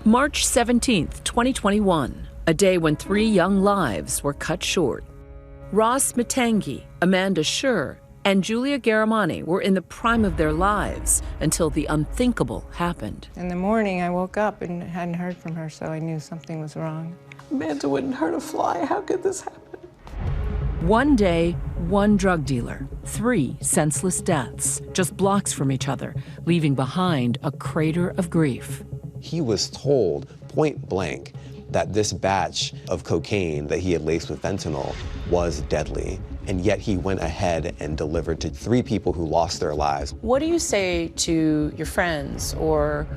March 17th, 2021, a day when 3 young lives were cut short. Ross Matangi, Amanda Schur, and Julia Garamani were in the prime of their lives until the unthinkable happened. In the morning, I woke up and hadn't heard from her, so I knew something was wrong. Amanda wouldn't hurt a fly. How could this happen? One day, one drug dealer, 3 senseless deaths, just blocks from each other, leaving behind a crater of grief. He was told point blank that this batch of cocaine that he had laced with fentanyl was deadly, and yet he went ahead and delivered to 3 people who lost their lives. What do you say to your friends or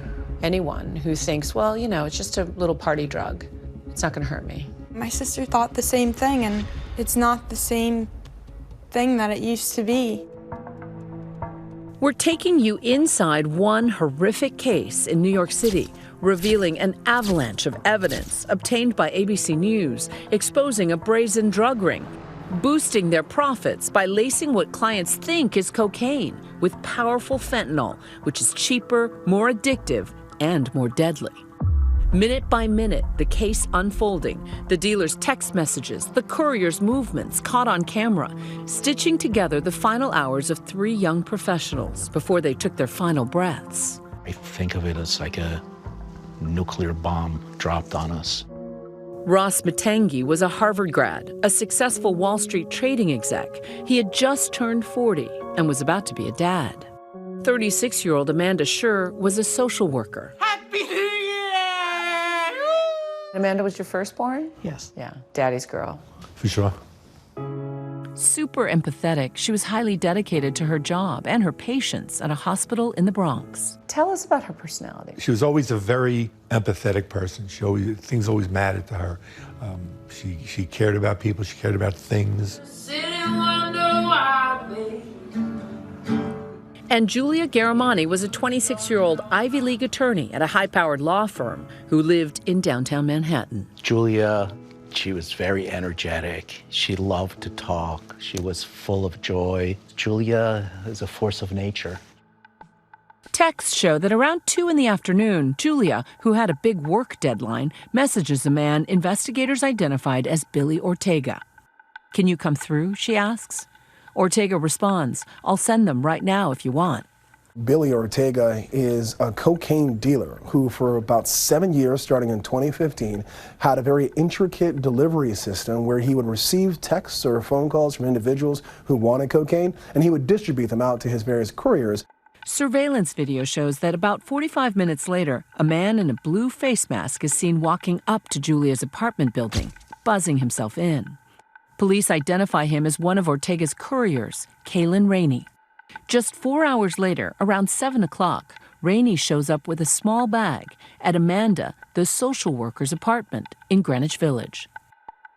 anyone who thinks, well, you know, it's just a little party drug. It's not gonna hurt me? My sister thought the same thing, and it's not the same thing that it used to be. We're taking you inside one horrific case in New York City, revealing an avalanche of evidence obtained by ABC News, exposing a brazen drug ring, boosting their profits by lacing what clients think is cocaine with powerful fentanyl, which is cheaper, more addictive, and more deadly. Minute by minute, the case unfolding, the dealer's text messages, the courier's movements caught on camera, stitching together the final hours of 3 young professionals before they took their final breaths. I think of it as like a nuclear bomb dropped on us. Ross Matangi was a Harvard grad, a successful Wall Street trading exec. He had just turned 40 and was about to be a dad. 36-year-old Amanda Schur was a social worker. Amanda was your firstborn? Yes. Yeah, daddy's girl. For sure. Super empathetic, she was highly dedicated to her job and her patients at a hospital in the Bronx. Tell us about her personality. She was always a very empathetic person. Things always mattered to her. She cared about people, she cared about things. And Julia Garamani was a 26-year-old Ivy League attorney at a high-powered law firm who lived in downtown Manhattan. Julia, she was very energetic. She loved to talk. She was full of joy. Julia is a force of nature. Texts show that around 2 in the afternoon, Julia, who had a big work deadline, messages a man investigators identified as Billy Ortega. "Can you come through?" she asks. Ortega responds, "I'll send them right now if you want." Billy Ortega is a cocaine dealer who, for about 7 years, starting in 2015, had a very intricate delivery system where he would receive texts or phone calls from individuals who wanted cocaine, and he would distribute them out to his various couriers. Surveillance video shows that about 45 minutes later, a man in a blue face mask is seen walking up to Julia's apartment building, buzzing himself in. Police identify him as one of Ortega's couriers, Kaylin Rainey. Just 4 hours later, around 7 o'clock, Rainey shows up with a small bag at Amanda, the social worker's apartment in Greenwich Village.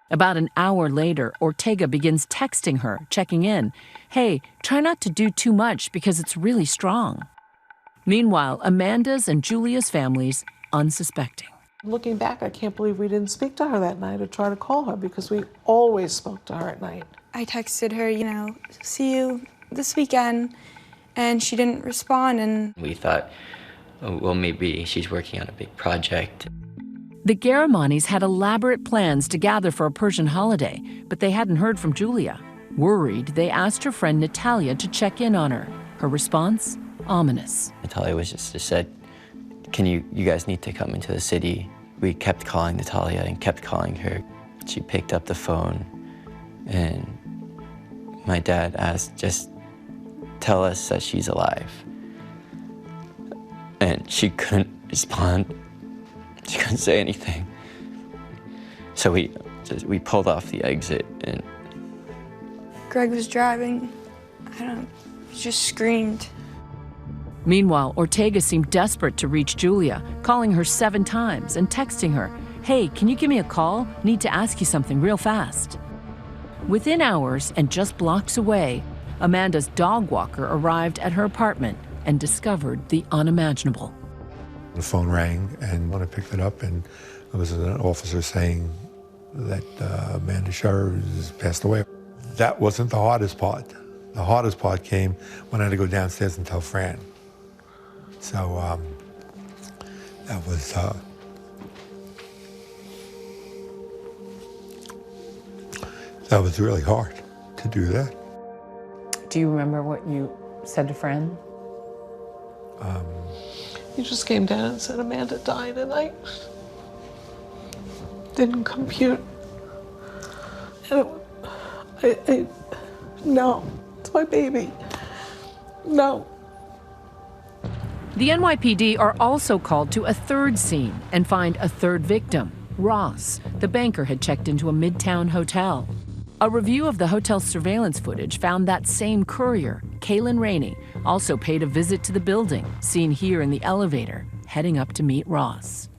About an hour later, Ortega begins texting her, checking in. "Hey, try not to do too much because it's really strong." Meanwhile, Amanda's and Julia's families unsuspecting. Looking back, I can't believe we didn't speak to her that night or try to call her, because we always spoke to her at night. I texted her, see you this weekend, and she didn't respond. And we thought, oh, well, maybe she's working on a big project. The Garamanis had elaborate plans to gather for a Persian holiday, but they hadn't heard from Julia. Worried, they asked her friend Natalia to check in on her. Her response? Ominous. Natalia was just said, you guys need to come into the city. We kept calling Natalia and kept calling her. She picked up the phone, and my dad asked, just tell us that she's alive. And she couldn't respond. She couldn't say anything. So we pulled off the exit, and Greg was driving. He just screamed. Meanwhile, Ortega seemed desperate to reach Julia, calling her 7 times and texting her, "Hey, can you give me a call? Need to ask you something real fast." Within hours and just blocks away, Amanda's dog walker arrived at her apartment and discovered the unimaginable. The phone rang, and when I picked it up, and it was an officer saying that Amanda Schur has passed away. That wasn't the hardest part. The hardest part came when I had to go downstairs and tell Fran. So that That was really hard to do that. Do you remember what you said to Fran? He just came down and said Amanda died, and I didn't compute. And no, it's my baby. No. The NYPD are also called to a third scene and find a third victim, Ross. The banker had checked into a Midtown hotel. A review of the hotel's surveillance footage found that same courier, Kaylin Rainey, also paid a visit to the building, seen here in the elevator, heading up to meet Ross.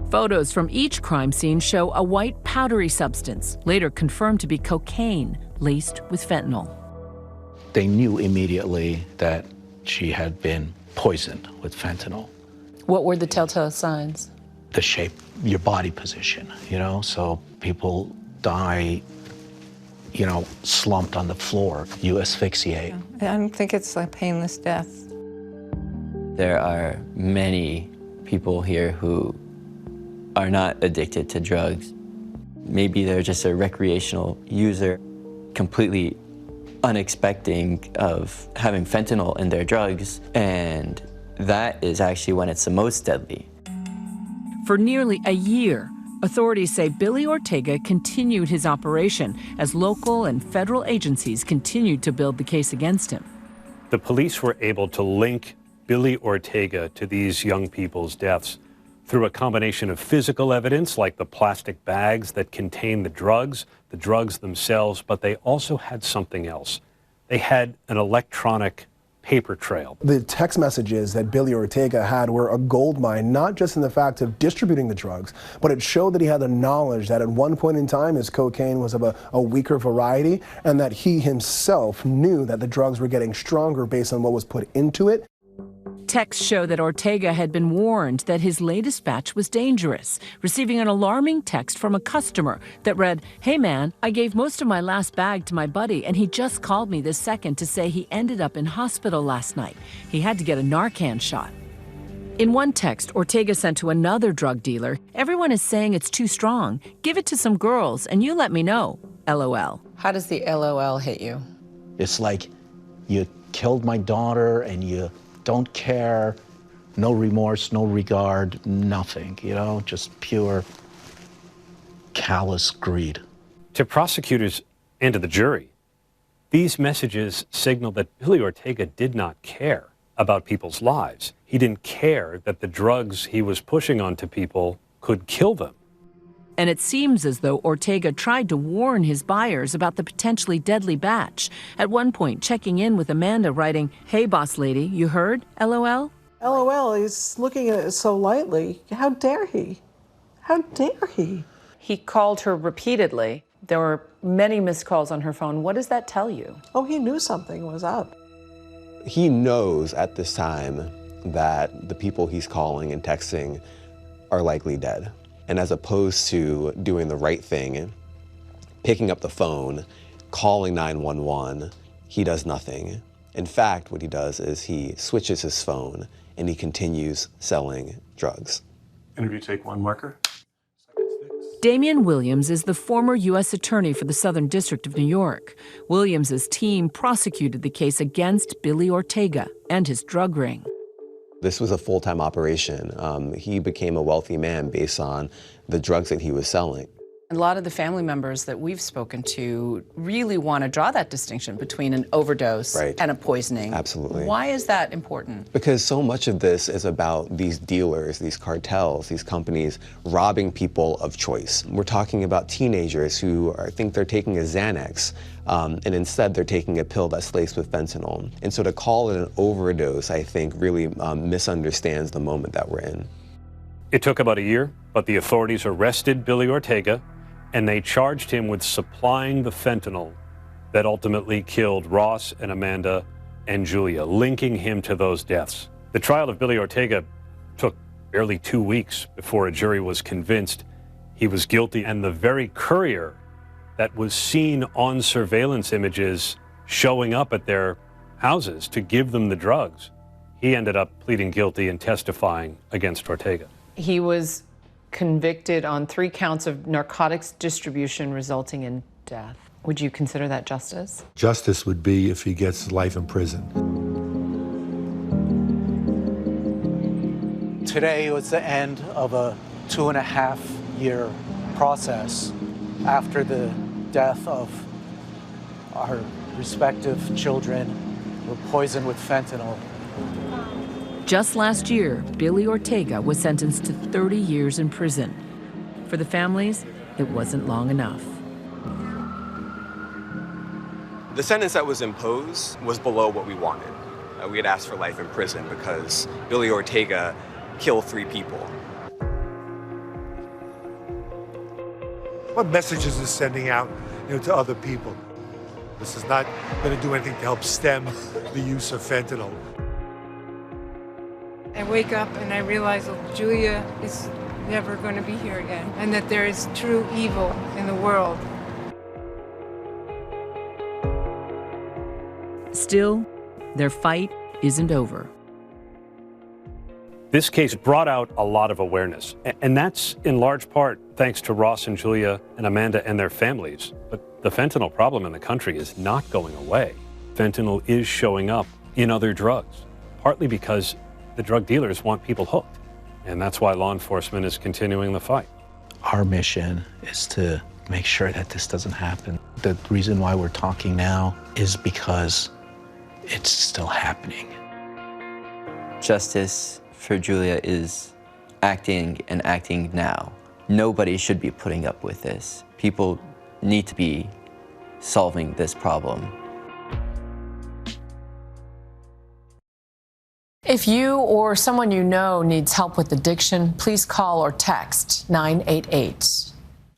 Photos from each crime scene show a white powdery substance, later confirmed to be cocaine laced with fentanyl. They knew immediately that she had been poisoned with fentanyl. What were the telltale signs? The shape, your body position, so people die, slumped on the floor, you asphyxiate. I don't think it's a painless death. There are many people here who are not addicted to drugs. Maybe they're just a recreational user, completely unexpecting of having fentanyl in their drugs, and that is actually when it's the most deadly. For nearly a year, authorities say Billy Ortega continued his operation as local and federal agencies continued to build the case against him. The police were able to link Billy Ortega to these young people's deaths through a combination of physical evidence, like the plastic bags that contain the drugs themselves, but they also had something else. They had an electronic paper trail. The text messages that Billy Ortega had were a goldmine, not just in the fact of distributing the drugs, but it showed that he had the knowledge that at one point in time his cocaine was of a weaker variety, and that he himself knew that the drugs were getting stronger based on what was put into it. Texts show that Ortega had been warned that his latest batch was dangerous, receiving an alarming text from a customer that read, "Hey man, I gave most of my last bag to my buddy and he just called me this second to say he ended up in hospital last night. He had to get a Narcan shot." In one text Ortega sent to another drug dealer, "Everyone is saying it's too strong. Give it to some girls and you let me know. LOL." How does the LOL hit you? It's like, you killed my daughter and you don't care, no remorse, no regard, nothing, just pure callous greed. To prosecutors and to the jury, these messages signal that Billy Ortega did not care about people's lives. He didn't care that the drugs he was pushing onto people could kill them. And it seems as though Ortega tried to warn his buyers about the potentially deadly batch, at one point checking in with Amanda, writing, "Hey, boss lady, you heard? LOL?" LOL, he's looking at it so lightly. How dare he? How dare he? He called her repeatedly. There were many missed calls on her phone. What does that tell you? Oh, he knew something was up. He knows at this time that the people he's calling and texting are likely dead. And as opposed to doing the right thing, picking up the phone, calling 911, he does nothing. In fact, what he does is he switches his phone and he continues selling drugs. Interview take one, marker. Damian Williams is the former U.S. Attorney for the Southern District of New York. Williams's team prosecuted the case against Billy Ortega and his drug ring. This was a full-time operation. He became a wealthy man based on the drugs that he was selling. A lot of the family members that we've spoken to really want to draw that distinction between an overdose and a poisoning. Absolutely. Why is that important? Because so much of this is about these dealers, these cartels, these companies robbing people of choice. We're talking about teenagers who think they're taking a Xanax, and instead they're taking a pill that's laced with fentanyl. And so to call it an overdose, I think, really misunderstands the moment that we're in. It took about a year, but the authorities arrested Billy Ortega, and they charged him with supplying the fentanyl that ultimately killed Ross and Amanda and Julia, linking him to those deaths. The trial of Billy Ortega took barely 2 weeks before a jury was convinced he was guilty, and the very courier that was seen on surveillance images showing up at their houses to give them the drugs, he ended up pleading guilty and testifying against Ortega. He was convicted on 3 counts of narcotics distribution resulting in death. Would you consider that justice? Justice would be if he gets life in prison. Today was the end of a 2.5-year process after the death of our respective children were poisoned with fentanyl. Just last year, Billy Ortega was sentenced to 30 years in prison. For the families, it wasn't long enough. The sentence that was imposed was below what we wanted. We had asked for life in prison because Billy Ortega killed 3 people. What messages is sending out, to other people? This is not going to do anything to help stem the use of fentanyl. I wake up and I realize that Julia is never going to be here again, and that there is true evil in the world. Still, their fight isn't over. This case brought out a lot of awareness, and that's in large part thanks to Ross and Julia and Amanda and their families. But the fentanyl problem in the country is not going away. Fentanyl is showing up in other drugs, partly because the drug dealers want people hooked, and that's why law enforcement is continuing the fight. Our mission is to make sure that this doesn't happen. The reason why we're talking now is because it's still happening. Justice for Julia is acting and acting now. Nobody should be putting up with this. People need to be solving this problem. If you or someone you know needs help with addiction, please call or text 988.